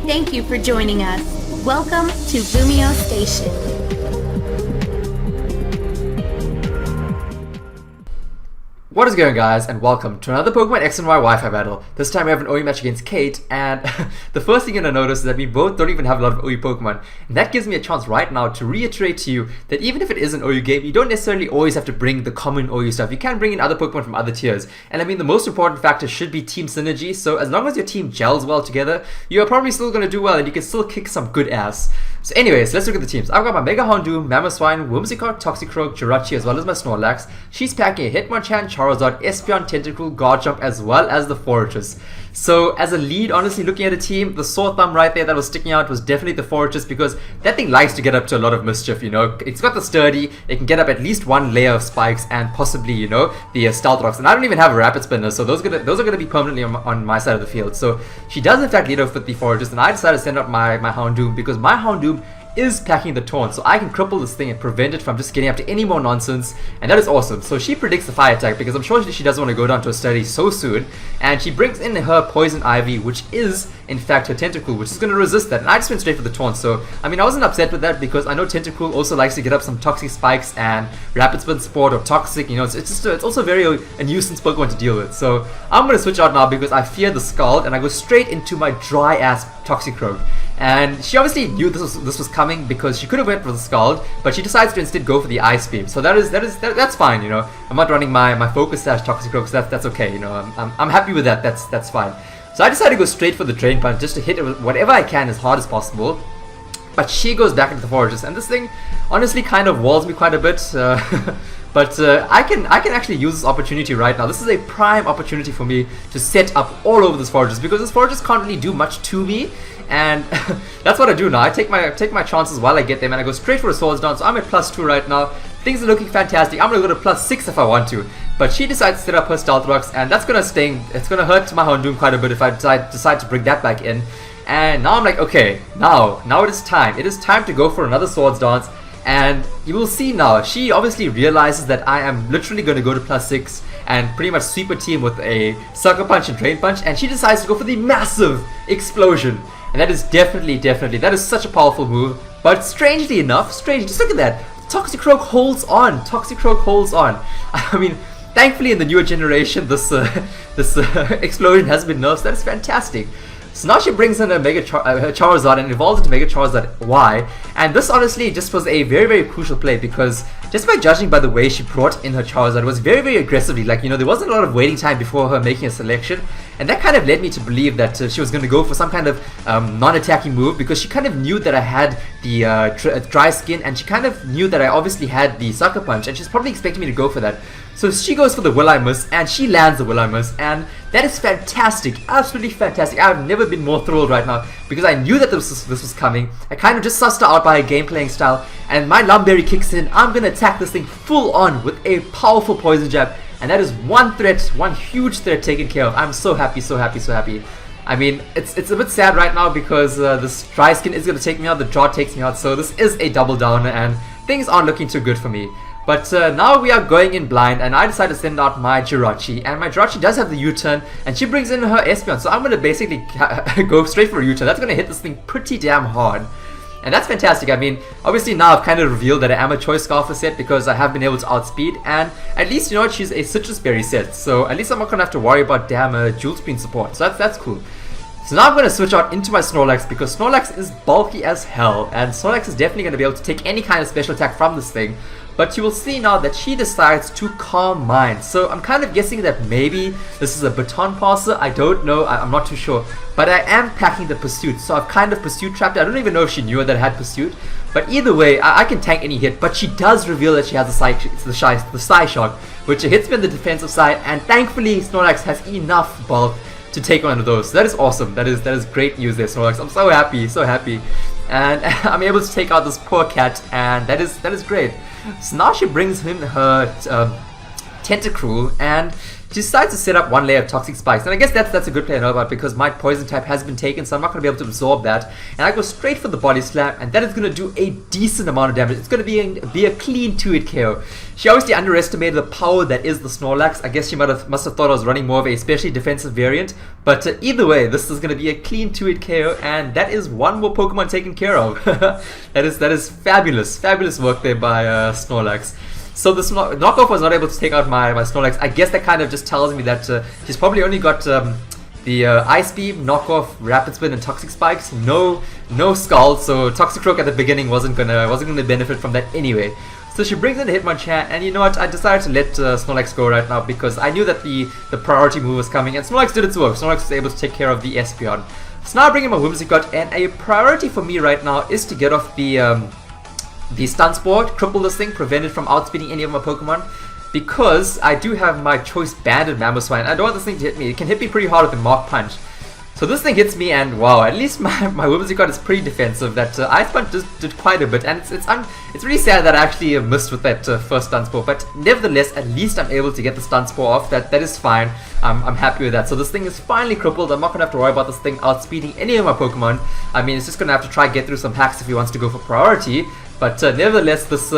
Thank you for joining us. Welcome to LumioseStation. What is going, guys, and welcome to another Pokemon X&Y Wi-Fi battle. This time we have an OE match against Kate, and the first thing you're going to notice is that we both don't even have a lot of OE Pokemon. And that gives me a chance right now to reiterate to you that even if it is an OU game, you don't necessarily always have to bring the common OU stuff. You can bring in other Pokemon from other tiers. And I mean, the most important factor should be team synergy, so as long as your team gels well together, you are probably still going to do well and you can still kick some good ass. So anyways, let's look at the teams. I've got my Mega Houndoom, Mamoswine, Whimsicott, Toxicroak, Jirachi, as well as my Snorlax. She's packing a Hitmonchan, Charizard, Espeon, Tentacruel, Garchomp, as well as the Forretress. So as a lead, honestly, looking at a team, the sore thumb right there that was sticking out was definitely the Forretress, because that thing likes to get up to a lot of mischief, you know. It's got the sturdy, it can get up at least one layer of spikes and possibly, you know, the Stealth Rocks. And I don't even have a Rapid Spinner, so those are going to be permanently on my side of the field. So she does in fact lead off with the Forretress, and I decided to send out my Houndoom because my Houndoom is packing the taunt, so I can cripple this thing and prevent it from just getting up to any more nonsense, and that is awesome. So she predicts the fire attack because I'm sure she doesn't want to go down to a sturdy so soon, and she brings in her Poison Ivy, which is in fact her Tentacruel, which is going to resist that, and I just went straight for the taunt. So I mean, I wasn't upset with that because I know Tentacruel also likes to get up some Toxic Spikes and Rapid Spin Sport or Toxic, you know. It's also very a nuisance Pokemon to deal with. So I'm going to switch out now because I fear the Scald, and I go straight into my dry ass Toxicroak. And she obviously knew this was coming because she could have went for the Scald, but she decides to instead go for the Ice Beam. So that's fine, you know. I'm not running my Focus Sash Toxicroak, so that's okay, you know. I'm happy with that. That's fine. So I decided to go straight for the Drain Punch just to hit it with whatever I can as hard as possible. But she goes back into the Forretress, and this thing honestly kind of walls me quite a bit. But I can actually use this opportunity right now. This is a prime opportunity for me to set up all over this Forretress because this Forretress can't really do much to me, and that's what I do now. I take my chances while I get them, and I go straight for a Swords Dance. So I'm at +2 right now. Things are looking fantastic. I'm gonna go to +6 if I want to, but she decides to set up her Stealth Rocks, and that's gonna sting. It's gonna hurt my Houndoom quite a bit if I decide to bring that back in. And now I'm like, okay, now it is time. It is time to go for another Swords Dance. And you will see now, she obviously realizes that I am literally going to go to +6 and pretty much sweep a team with a Sucker Punch and Drain Punch, and she decides to go for the massive Explosion. And that is definitely, that is such a powerful move. But strangely enough, just look at that. Toxicroak holds on. Toxicroak holds on. I mean, thankfully in the newer generation, this Explosion has been nerfed. That is fantastic. So now she brings in a Charizard and evolves into Mega Charizard Y, and this honestly just was a very, very crucial play because just by judging by the way she brought in her Charizard, it was very, very aggressively. Like, you know, there wasn't a lot of waiting time before her making a selection, and that kind of led me to believe that she was going to go for some kind of non-attacking move because she kind of knew that I had the Dry Skin, and she kind of knew that I obviously had the Sucker Punch, and she's probably expecting me to go for that. So she goes for the Will-I-Miss, and she lands the Will-I-Miss, and that is fantastic, absolutely fantastic. I've never been more thrilled right now because I knew that this was coming. I kind of just sussed her out by her game playing style, and my Lumberry kicks in. I'm going to attack this thing full on with a powerful Poison Jab, and that is one huge threat taken care of. I'm so happy, so happy, so happy. I mean, it's a bit sad right now because this Dry Skin is going to take me out, the Drought takes me out, so this is a double down, and things aren't looking too good for me. But now we are going in blind, and I decided to send out my Jirachi, and my Jirachi does have the U-turn, and she brings in her Espeon, so I'm going to basically go straight for a U-turn. That's going to hit this thing pretty damn hard, and that's fantastic. I mean, obviously now I've kind of revealed that I am a Choice Scarfer set because I have been able to outspeed, and at least, you know what, she's a Citrus Berry set, so at least I'm not going to have to worry about damn Jewel Screen support, so that's cool. So now I'm going to switch out into my Snorlax because Snorlax is bulky as hell, and Snorlax is definitely going to be able to take any kind of special attack from this thing. But you will see now that she decides to Calm Mind. So I'm kind of guessing that maybe this is a Baton Passer. I don't know. I'm not too sure. But I am packing the Pursuit. So I've kind of Pursuit trapped her. I don't even know if she knew that I had Pursuit. But either way, I can tank any hit. But she does reveal that she has the Psy-Shock, which hits me on the defensive side. And thankfully, Snorlax has enough bulk to take one of those. So that is awesome. That is great news there, Snorlax. I'm so happy, so happy. And I'm able to take out this poor cat, and that is great. So now she brings in her Tentacruel, and she decides to set up one layer of Toxic Spikes, and I guess that's a good play to know about because my Poison type has been taken, so I'm not going to be able to absorb that. And I go straight for the Body Slam, and that is going to do a decent amount of damage. It's going to be a clean 2-hit KO. She obviously underestimated the power that is the Snorlax. I guess she must have thought I was running more of a specially defensive variant, but either way, this is going to be a clean 2-hit KO, and that is one more Pokemon taken care of. that is fabulous work there by Snorlax. So the knockoff was not able to take out my Snorlax. I guess that kind of just tells me that she's probably only got the Ice Beam, Knockoff, Rapid Spin, and Toxic Spikes. No Scald. So Toxicroak at the beginning wasn't gonna benefit from that anyway. So she brings in the Hitmonchan, and you know what? I decided to let Snorlax go right now because I knew that the priority move was coming, and Snorlax did its work. Snorlax was able to take care of the Espeon. So now I bring in my Whimsicott, and a priority for me right now is to get off the Stun Spore, cripple this thing, prevent it from outspeeding any of my Pokemon, because I do have my choice banded Mamoswine. I don't want this thing to hit me. It can hit me pretty hard with a Mark Punch. So this thing hits me, and wow, at least my Whimsicott is pretty defensive. That Ice Punch did quite a bit, and it's really sad that I actually missed with that first Stun Spore. But nevertheless, at least I'm able to get the Stun Spore off. That is fine. I'm happy with that. So this thing is finally crippled. I'm not gonna have to worry about this thing outspeeding any of my Pokemon. I mean, it's just gonna have to try and get through some hacks if he wants to go for priority. But nevertheless, this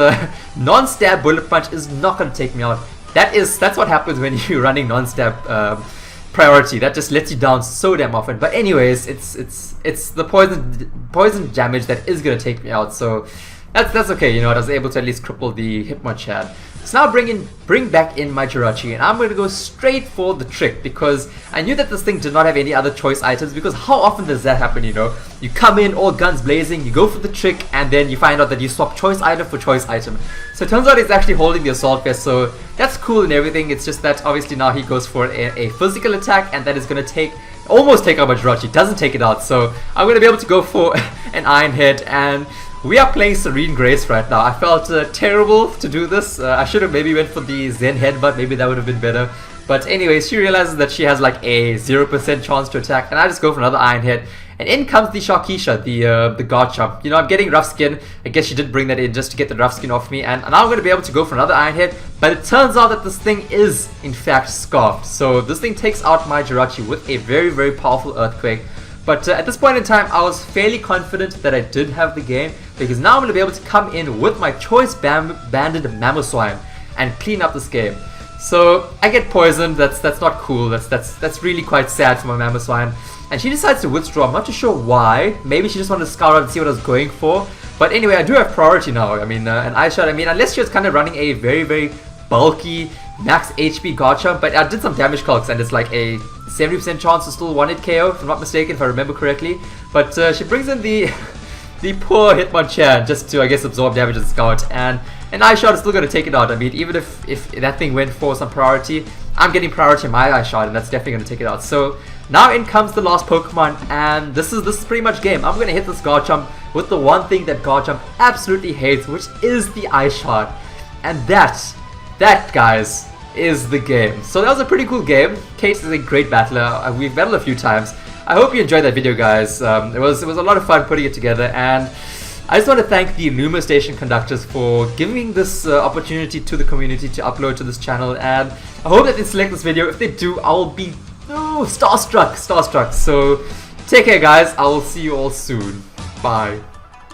non-stab Bullet Punch is not going to take me out. That's what happens when you're running non-stab priority. That just lets you down so damn often. But anyways, it's the poison damage that is going to take me out. So that's okay. You know, I was able to at least cripple the Hitmonchan. So now bring back in my Jirachi, and I'm going to go straight for the trick because I knew that this thing did not have any other choice items, because how often does that happen, you know? You come in all guns blazing, you go for the trick, and then you find out that you swap choice item for choice item. So it turns out he's actually holding the Assault Vest, so that's cool and everything. It's just that obviously now he goes for a physical attack, and that is going to almost take out my Jirachi. Doesn't take it out, so I'm going to be able to go for an Iron Head, and we are playing Serene Grace right now. I felt terrible to do this. I should have maybe went for the Zen Headbutt. Maybe that would have been better. But anyways, she realizes that she has like a 0% chance to attack, and I just go for another Iron Head. And in comes the Sharkeisha, the Garchomp. You know, I'm getting Rough Skin. I guess she did bring that in just to get the Rough Skin off me. And now I'm going to be able to go for another Iron Head. But it turns out that this thing is, in fact, Scarfed. So this thing takes out my Jirachi with a very powerful Earthquake. But at this point in time, I was fairly confident that I did have the game, because now I'm going to be able to come in with my choice banded Mamoswine and clean up this game. So I get poisoned. That's not cool. That's really quite sad for my Mamoswine. And she decides to withdraw. I'm not too sure why. Maybe she just wanted to scout out and see what I was going for. But anyway, I do have priority now. I mean, an Ice Shot. I mean, unless she was kind of running a very bulky max HP Garchomp, but I did some damage calcs, and it's like a 70% chance to still 1-hit KO, if I'm not mistaken, if I remember correctly. But she brings in the poor Hitmonchan just to, I guess, absorb damage and scout, and an Ice Shot is still going to take it out. I mean, even if that thing went for some priority, I'm getting priority in my Ice Shot, and that's definitely going to take it out. So now in comes the last Pokemon, and this is pretty much game. I'm going to hit this Garchomp with the one thing that Garchomp absolutely hates, which is the Ice Shot. And that, guys, is the game. So that was a pretty cool game. Kate is a great battler. We've battled a few times. I hope you enjoyed that video, guys. It was a lot of fun putting it together, and I just want to thank the LumioseStation conductors for giving this opportunity to the community to upload to this channel, and I hope that they select this video. If they do, I'll be starstruck. So take care, guys. I will see you all soon. Bye.